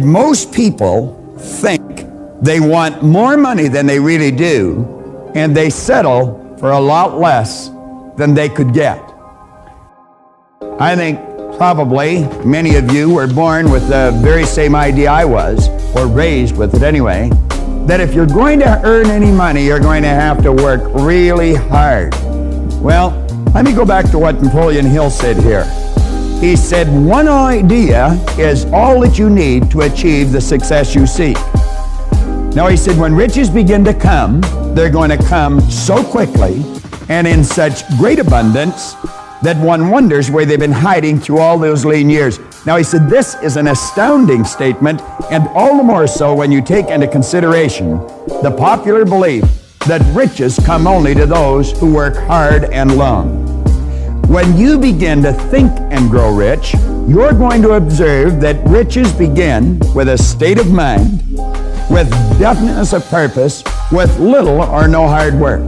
most people think they want more money than they really do, and they settle for a lot less than they could get. I think probably many of you were born with the very same idea I was, or raised with it anyway, that if you're going to earn any money, you're going to have to work really hard. Well, let me go back to what Napoleon Hill said here. He said, one idea is all that you need to achieve the success you seek. Now, he said, when riches begin to come, they're going to come so quickly and in such great abundance that one wonders where they've been hiding through all those lean years. Now, he said, this is an astounding statement, and all the more so when you take into consideration the popular belief that riches come only to those who work hard and long. When you begin to think and grow rich, you're going to observe that riches begin with a state of mind, with definiteness of purpose, with little or no hard work.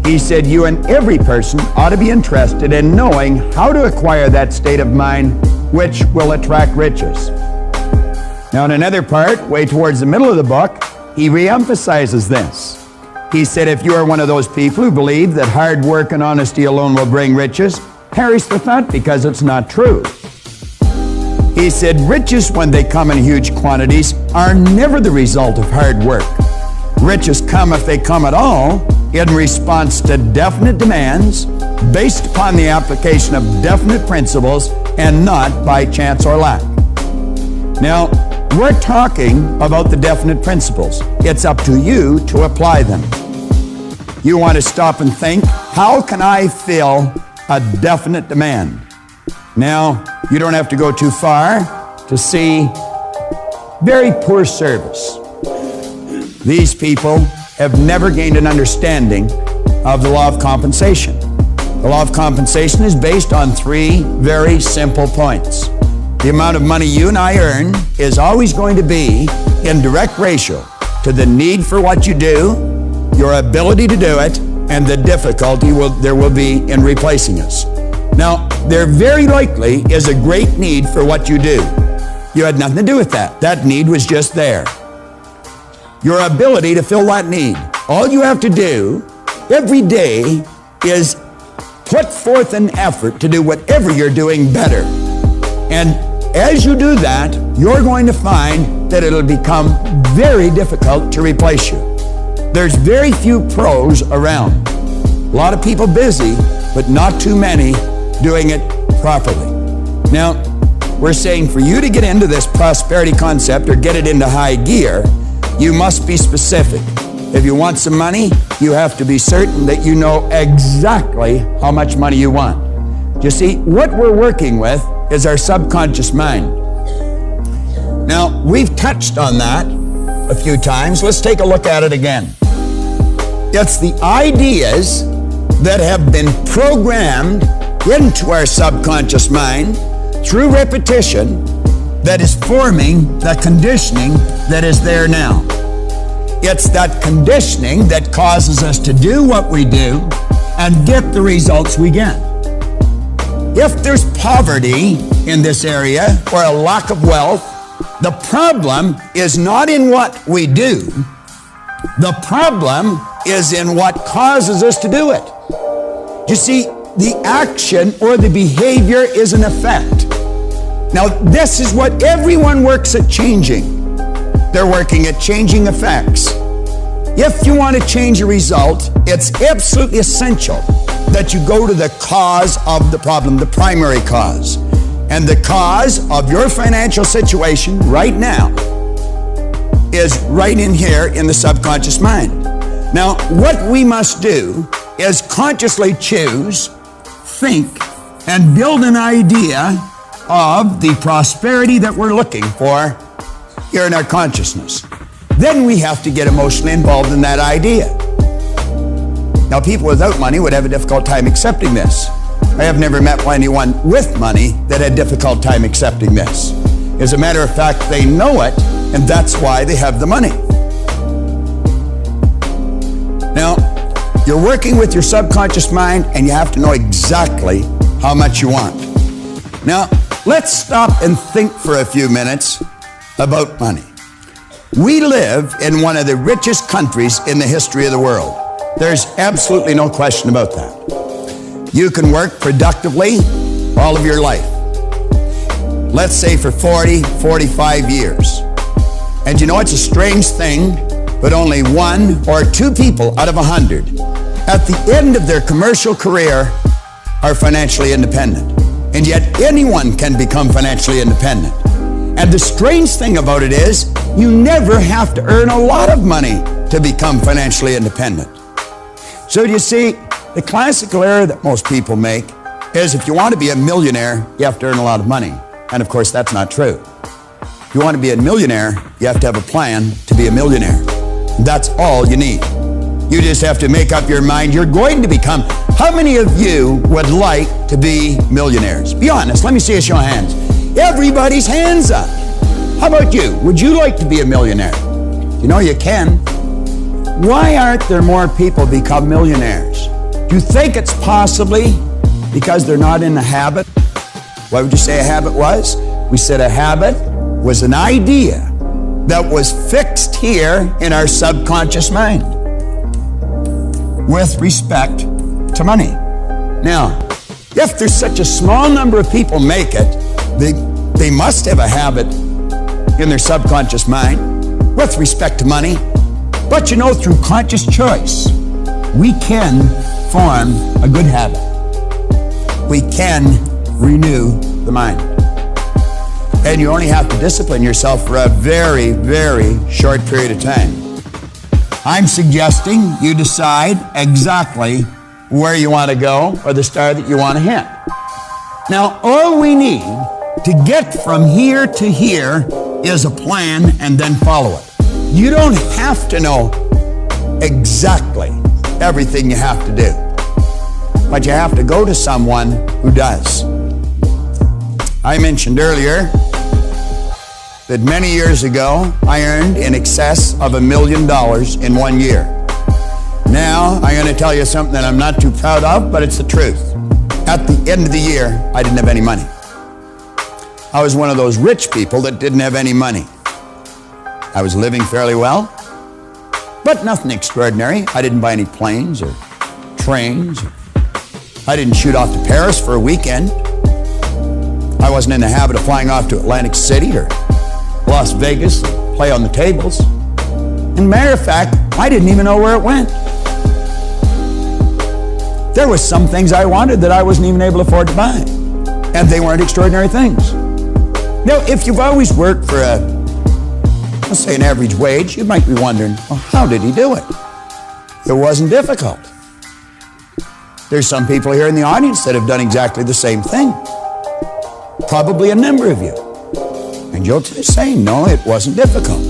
He said, you and every person ought to be interested in knowing how to acquire that state of mind which will attract riches. Now, in another part, way towards the middle of the book, he reemphasizes this. He said, if you are one of those people who believe that hard work and honesty alone will bring riches, perish with that, because it's not true. He said, riches, when they come in huge quantities, are never the result of hard work. Riches come, if they come at all, in response to definite demands based upon the application of definite principles and not by chance or luck. Now, we're talking about the definite principles. It's up to you to apply them. You want to stop and think, how can I fill a definite demand? Now, you don't have to go too far to see very poor service. These people have never gained an understanding of the law of compensation. The law of compensation is based on three very simple points. The amount of money you and I earn is always going to be in direct ratio to the need for what you do, your ability to do it, and the difficulty there will be in replacing us. Now, there very likely is a great need for what you do. You had nothing to do with that. That need was just there. Your ability to fill that need. All you have to do every day is put forth an effort to do whatever you're doing better. And as you do that, you're going to find that it'll become very difficult to replace you. There's very few pros around. A lot of people busy, but not too many doing it properly. Now, we're saying for you to get into this prosperity concept or get it into high gear, you must be specific. If you want some money, you have to be certain that you know exactly how much money you want. You see, what we're working with is our subconscious mind. Now, we've touched on that a few times. Let's take a look at it again. It's the ideas that have been programmed into our subconscious mind through repetition that is forming the conditioning that is there now. It's that conditioning that causes us to do what we do and get the results we get. If there's poverty in this area or a lack of wealth, the problem is not in what we do. The problem is in what causes us to do it. You see, the action or the behavior is an effect. Now, this is what everyone works at changing. They're working at changing effects. If you want to change a result, it's absolutely essential that you go to the cause of the problem, the primary cause. And the cause of your financial situation right now is right in here in the subconscious mind. Now, what we must do is consciously choose, think, and build an idea of the prosperity that we're looking for here in our consciousness. Then we have to get emotionally involved in that idea. Now, people without money would have a difficult time accepting this. I have never met anyone with money that had a difficult time accepting this. As a matter of fact, they know it, and that's why they have the money. Now, you're working with your subconscious mind, and you have to know exactly how much you want. Now, let's stop and think for a few minutes about money. We live in one of the richest countries in the history of the world. There's absolutely no question about that. You can work productively all of your life. Let's say for 40, 45 years. And you know, it's a strange thing, but only 1 or 2 people out of 100 at the end of their commercial career are financially independent. And yet anyone can become financially independent. And the strange thing about it is, you never have to earn a lot of money to become financially independent. So you see, the classical error that most people make is if you want to be a millionaire, you have to earn a lot of money. And of course, that's not true. If you want to be a millionaire, you have to have a plan to be a millionaire. That's all you need. You just have to make up your mind you're going to become. How many of you would like to be millionaires? Be honest. Let me see a show of hands. Everybody's hands up. How about you? Would you like to be a millionaire? You know you can. Why aren't there more people become millionaires? Do you think it's possibly because they're not in the habit? What would you say a habit was? We said a habit was an idea that was fixed here in our subconscious mind with respect to money. Now, if there's such a small number of people make it, they must have a habit in their subconscious mind with respect to money. But you know, through conscious choice, we can form a good habit. We can renew the mind. And you only have to discipline yourself for a very, very short period of time. I'm suggesting you decide exactly where you want to go or the star that you want to hit. Now, all we need to get from here to here is a plan and then follow it. You don't have to know exactly everything you have to do, but you have to go to someone who does. I mentioned earlier that many years ago, I earned in excess of $1 million in 1 year. Now, I'm going to tell you something that I'm not too proud of, but it's the truth. At the end of the year, I didn't have any money. I was one of those rich people that didn't have any money. I was living fairly well, but nothing extraordinary. I didn't buy any planes or trains. I didn't shoot off to Paris for a weekend. I wasn't in the habit of flying off to Atlantic City or Las Vegas and play on the tables. And matter of fact, I didn't even know where it went. There was some things I wanted that I wasn't even able to afford to buy. And they weren't extraordinary things. Now, if you've always worked for let's say an average wage, you might be wondering, well, how did he do it? It wasn't difficult. There's some people here in the audience that have done exactly the same thing. Probably a number of you. And you'll say, no, it wasn't difficult.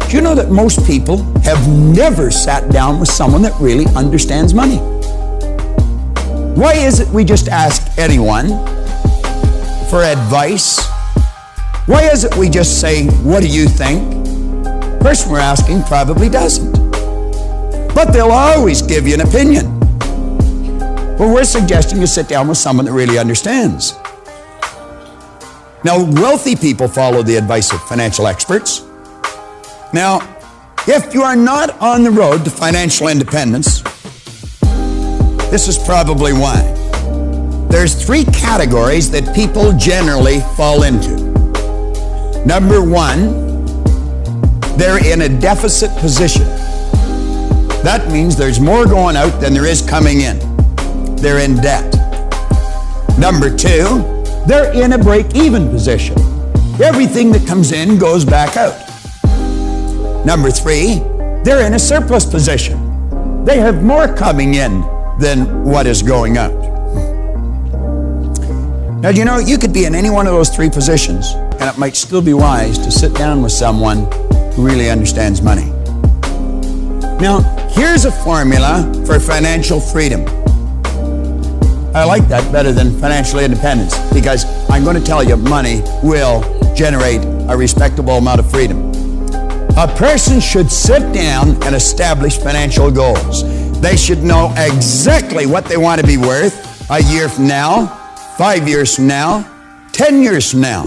Do you know that most people have never sat down with someone that really understands money? Why is it we just ask anyone for advice? Why is it we just say, what do you think? The person we're asking probably doesn't. But they'll always give you an opinion. Well, we're suggesting you sit down with someone that really understands. Now, wealthy people follow the advice of financial experts. Now, if you are not on the road to financial independence, this is probably why. There's 3 categories that people generally fall into. Number 1, they're in a deficit position. That means there's more going out than there is coming in. They're in debt. Number 2, they're in a break-even position. Everything that comes in goes back out. Number 3, they're in a surplus position. They have more coming in than what is going out. Now, you know, you could be in any one of those 3 positions, and it might still be wise to sit down with someone who really understands money. Now, here's a formula for financial freedom. I like that better than financial independence, because I'm going to tell you money will generate a respectable amount of freedom. A person should sit down and establish financial goals. They should know exactly what they want to be worth a year from now, 5 years from now, 10 years from now.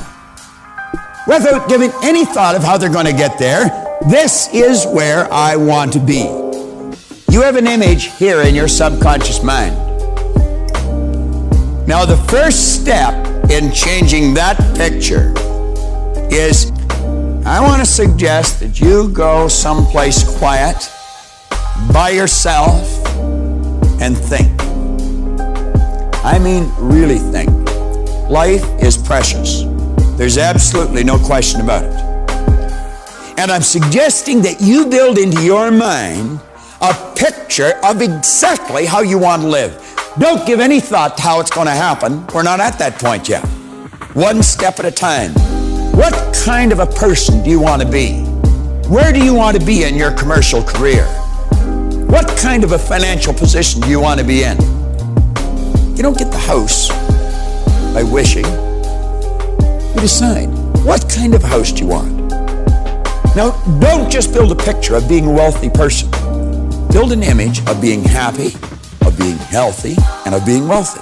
without giving any thought of how they're going to get there. This is where I want to be. You have an image here in your subconscious mind. Now, the first step in changing that picture is, I want to suggest that you go someplace quiet, by yourself, and think. I mean, really think. Life is precious. There's absolutely no question about it. And I'm suggesting that you build into your mind a picture of exactly how you want to live. Don't give any thought to how it's going to happen. We're not at that point yet. One step at a time. What kind of a person do you want to be? Where do you want to be in your commercial career? What kind of a financial position do you want to be in? You don't get the house by wishing. You decide, what kind of house do you want? Now, don't just build a picture of being a wealthy person. Build an image of being happy, of being healthy, and of being wealthy.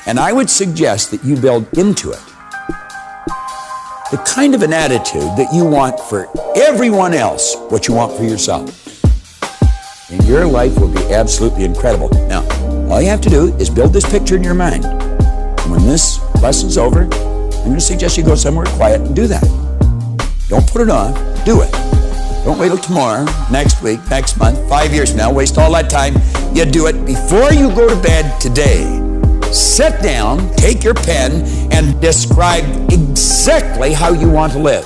And I would suggest that you build into it the kind of an attitude that you want for everyone else, what you want for yourself. And your life will be absolutely incredible. Now, all you have to do is build this picture in your mind. And when this lesson's over, I'm going to suggest you go somewhere quiet and do that. Don't put it off. Do it. Don't wait till tomorrow, next week, next month, 5 years from now. Waste all that time. You do it before you go to bed today. Sit down, take your pen, and describe exactly how you want to live.